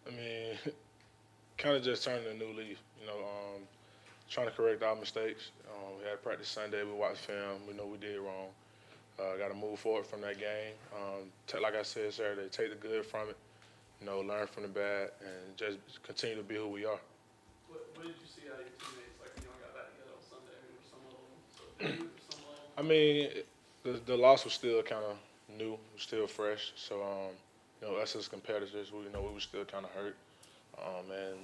I mean, kind of just turning a new leaf. Trying to correct our mistakes. We had practice Sunday. We watched film. We know we did wrong. Got to move forward from that game. Like I said Saturday, take the good from it. Learn from the bad, and just continue to be who we are. What did you see out of your teammates? Like when y'all got back together on Sunday, I mean, were some of them subdued, or some of them? I mean, the loss was still kind of new, still fresh. So, us as competitors, we were still kind of hurt. And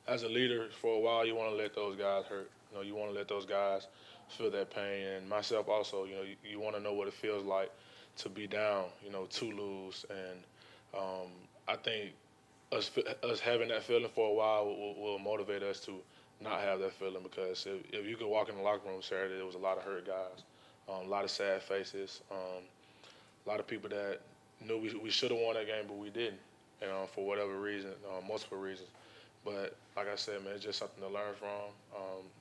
as a leader, for a while, you want to let those guys hurt. You want to let those guys feel that pain. And myself also, you want to know what it feels like to be down, to lose. And I think us having that feeling for a while will motivate us to not have that feeling because if you could walk in the locker room Saturday, there was a lot of hurt guys, a lot of sad faces, a lot of people that knew we should have won that game, but we didn't, for whatever reason, multiple reasons. But like I said, man, it's just something to learn from,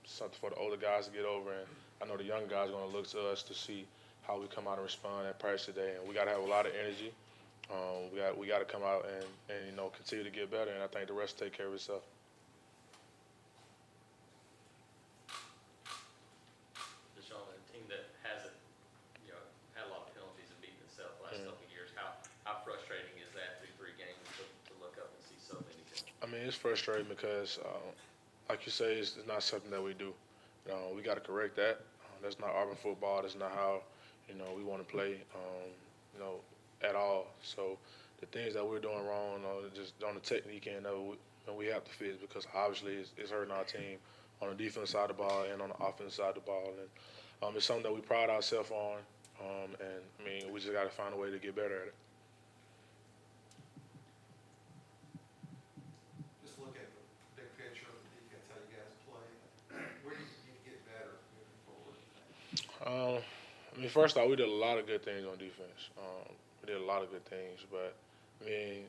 something for the older guys to get over, and I know the young guys are going to look to us to see how we come out and respond at practice today, and we got to have a lot of energy. We got to come out and continue to get better, and I think the rest take care of itself. Deshaun, a team that hasn't, had a lot of penalties and beaten itself the last Mm. couple of years, how frustrating is that through three games to look up and see so many penalties? I mean, it's frustrating because, like you say, it's not something that we do. We got to correct that. That's not Auburn football. That's not how we want to play. At all. So the things that we're doing wrong, just on the technique end of it, we have to fix because obviously it's hurting our team on the defense side of the ball and on the offense side of the ball. And it's something that we pride ourselves on. And I mean, we just got to find a way to get better at it. Just look at the big picture of the defense, how you guys play. Where do you need to get better moving forward? I mean, first off, we did a lot of good things on defense. We did a lot of good things, but I mean,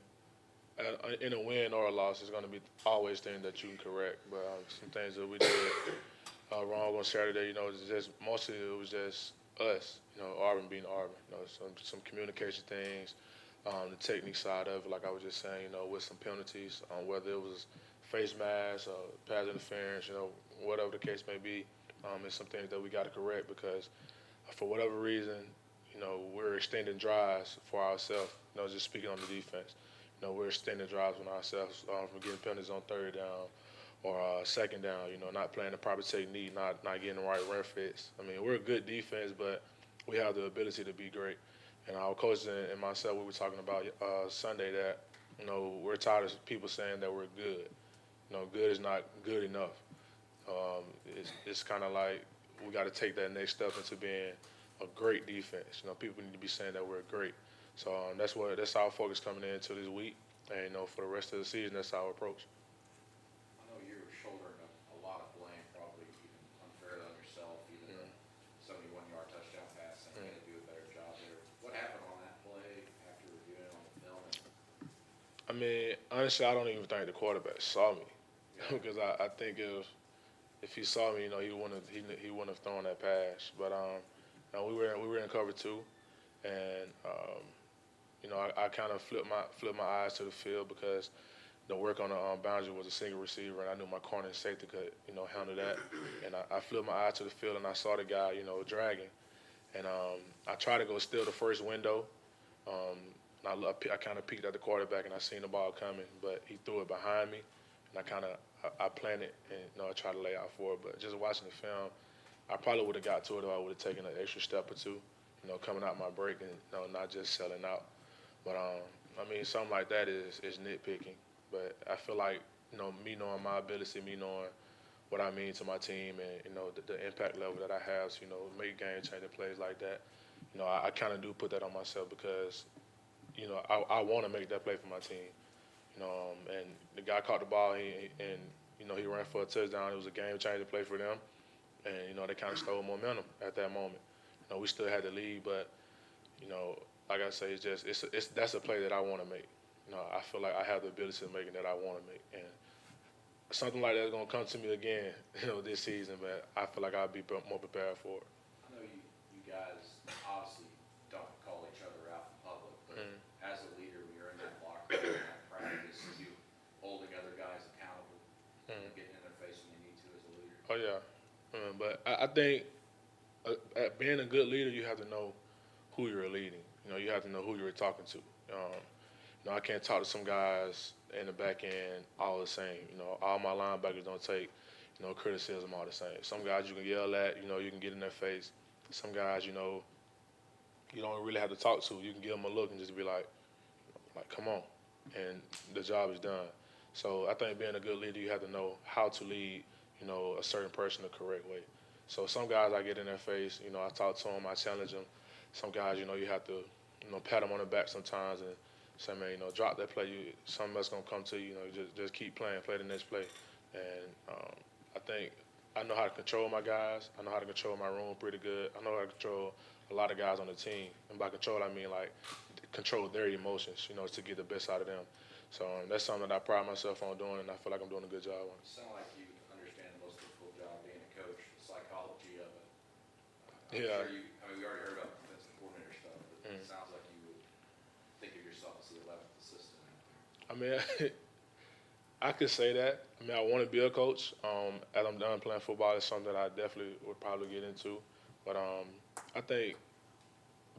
in a win or a loss, it's going to be always things that you can correct. But some things that we did wrong on Saturday, mostly it was just us, Auburn being Auburn. Some communication things, the technique side of it, like I was just saying, with some penalties, whether it was face mask or pass interference, whatever the case may be, it's some things that we got to correct because for whatever reason, we're extending drives for ourselves. Just speaking on the defense, we're extending drives on ourselves from getting penalties on third down or second down. Not playing the proper technique, not getting the right ref fits. I mean, we're a good defense, but we have the ability to be great. And our coach and myself, we were talking about Sunday that we're tired of people saying that we're good. Good is not good enough. It's kind of like we got to take that next step into being a great defense. People need to be saying that we're great. So that's our focus coming into this week, and for the rest of the season, that's our approach. I know you're shouldering a lot of blame, probably even unfairly on yourself, even Mm. the 71-yard touchdown pass, saying you Mm. had to do a better job there. What happened on that play after reviewing it on the film? I mean, honestly, I don't even think the quarterback saw me Yeah, because I think if he saw me, he wouldn't have thrown that pass. But no, we were in cover two, and I kind of flipped my eyes to the field because the work on the boundary was a single receiver, and I knew my corner and safety could handle that. And I flipped my eyes to the field, and I saw the guy dragging, and I tried to go steal the first window. Um, I kind of peeked at the quarterback, and I seen the ball coming, but he threw it behind me, and I planted and I tried to lay out for it. But just watching the film, I probably would have got to it if I would have taken an extra step or two, coming out my break and not just selling out. But I mean, something like that is nitpicking. But I feel like me knowing my ability, me knowing what I mean to my team, and the impact level that I have, to, make game changing plays like that. I kind of do put that on myself because I want to make that play for my team. And the guy caught the ball and he ran for a touchdown. It was a game changing play for them, and they kind of stole momentum at that moment. We still had the lead, but you know, like I say, it's that's a play that I want to make. I feel like I have the ability to make it that I want to make, and something like that's gonna come to me again, this season. But I feel like I'll be more prepared for it. I know you guys obviously don't call each other out in public, but Mm. as a leader, when you're in that locker room, in that practice, Oh yeah, but I think at being a good leader, you have to know who you're leading. You know, you have to know who you're talking to. You know, I can't talk to some guys in the back end all the same. You know, all my linebackers don't take, you know, criticism all the same. Some guys you can yell at, you know, you can get in their face. Some guys, you know, you don't really have to talk to. You can give them a look and just be like, come on, and the job is done. So I think being a good leader, you have to know how to lead, you know, a certain person the correct way. So some guys I get in their face, you know, I talk to them, I challenge them. Some guys, you know, you have to, you know, pat them on the back sometimes and say, man, you know, drop that play. Something else gonna come to you. You know, just keep playing, play the next play. And I think I know how to control my guys. I know how to control my room pretty good. I know how to control a lot of guys on the team. And by control, I mean like control their emotions, you know, to get the best out of them. So that's something that I pride myself on doing, and I feel like I'm doing a good job on it. You sound like you understand the most difficult job being a coach, the psychology of it. Yeah. I'm sure you, I mean, we already heard about defensive coordinator stuff, but it sounds like you would think of yourself as the 11th assistant out there. I mean, I could say that. I mean, I want to be a coach. As I'm done playing football, it's something that I definitely would probably get into. But I think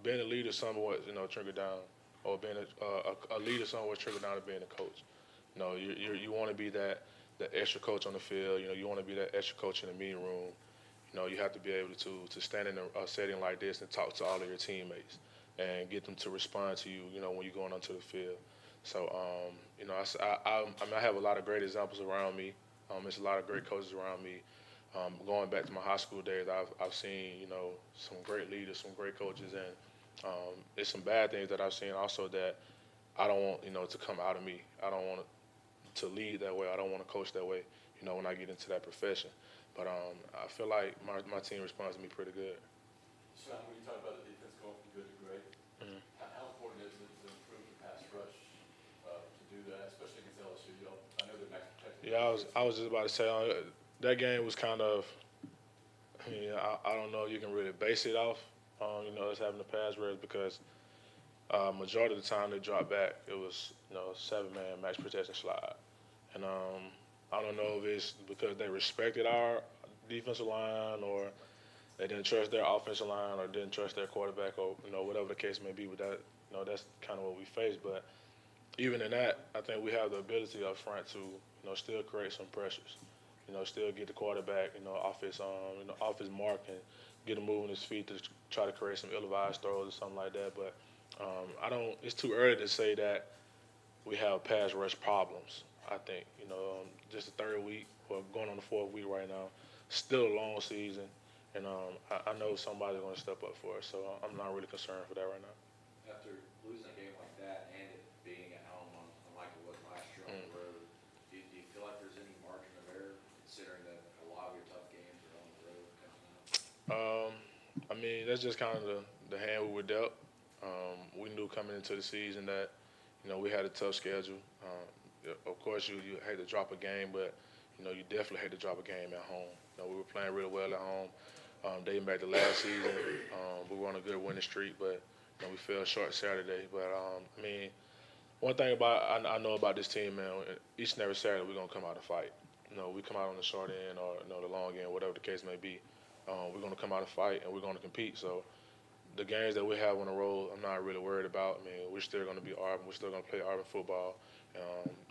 being a leader somewhat, you know, trigger down, or being a leader somewhat trigger down to being a coach. You know, you want to be that extra coach on the field. You know, you want to be that extra coach in the meeting room. You know, you have to be able to stand in a setting like this and talk to all of your teammates and get them to respond to you, you know, when you're going onto the field. So, you know, I mean, I have a lot of great examples around me. There's a lot of great coaches around me. Going back to my high school days, I've seen, you know, some great leaders, some great coaches, and there's some bad things that I've seen also that I don't want, you know, to come out of me. I don't want to lead that way. I don't want to coach that way, you know, when I get into that profession. But I feel like my team responds to me pretty good. Sean, when you talk about the defense going from good to great, Mhm. how important is it to improve the pass rush to do that, especially against LSU? I know they're max protected. Yeah, I was just about to say that game was kind of. I mean, I don't know if you can really base it off, you know, us having the pass rush because majority of the time they dropped back, it was, you know, 7-man max protection slide, and I don't know if it's because they respected our defensive line or they didn't trust their offensive line or didn't trust their quarterback or, you know, whatever the case may be. But that, you know, that's kind of what we face. But even in that, I think we have the ability up front to, you know, still create some pressures. You know, still get the quarterback, you know, off his mark and get him moving his feet to try to create some ill-advised throws or something like that. But it's too early to say that we have pass rush problems. I think, you know, just the third week or going on the fourth week right now, still a long season. And I know somebody's going to step up for us, so I'm not really concerned for that right now. After losing a game like that and it being at home unlike it was last year on the road, do you feel like there's any margin of error considering that a lot of your tough games are on the road coming up? I mean, that's just kind of the hand we were dealt. We knew coming into the season that, you know, we had a tough schedule. Of course, you hate to drop a game, but, you know, you definitely hate to drop a game at home. You know, we were playing real well at home. Dating back to last season, we were on a good winning streak, but, you know, we fell short Saturday. But, I mean, one thing I know about this team, man, each and every Saturday we're going to come out and fight. You know, we come out on the short end or, you know, the long end, whatever the case may be. We're going to come out and fight, and we're going to compete. So the games that we have on the road, I'm not really worried about. I mean, we're still going to be Auburn. We're still going to play Auburn football.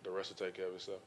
The rest will take care of itself.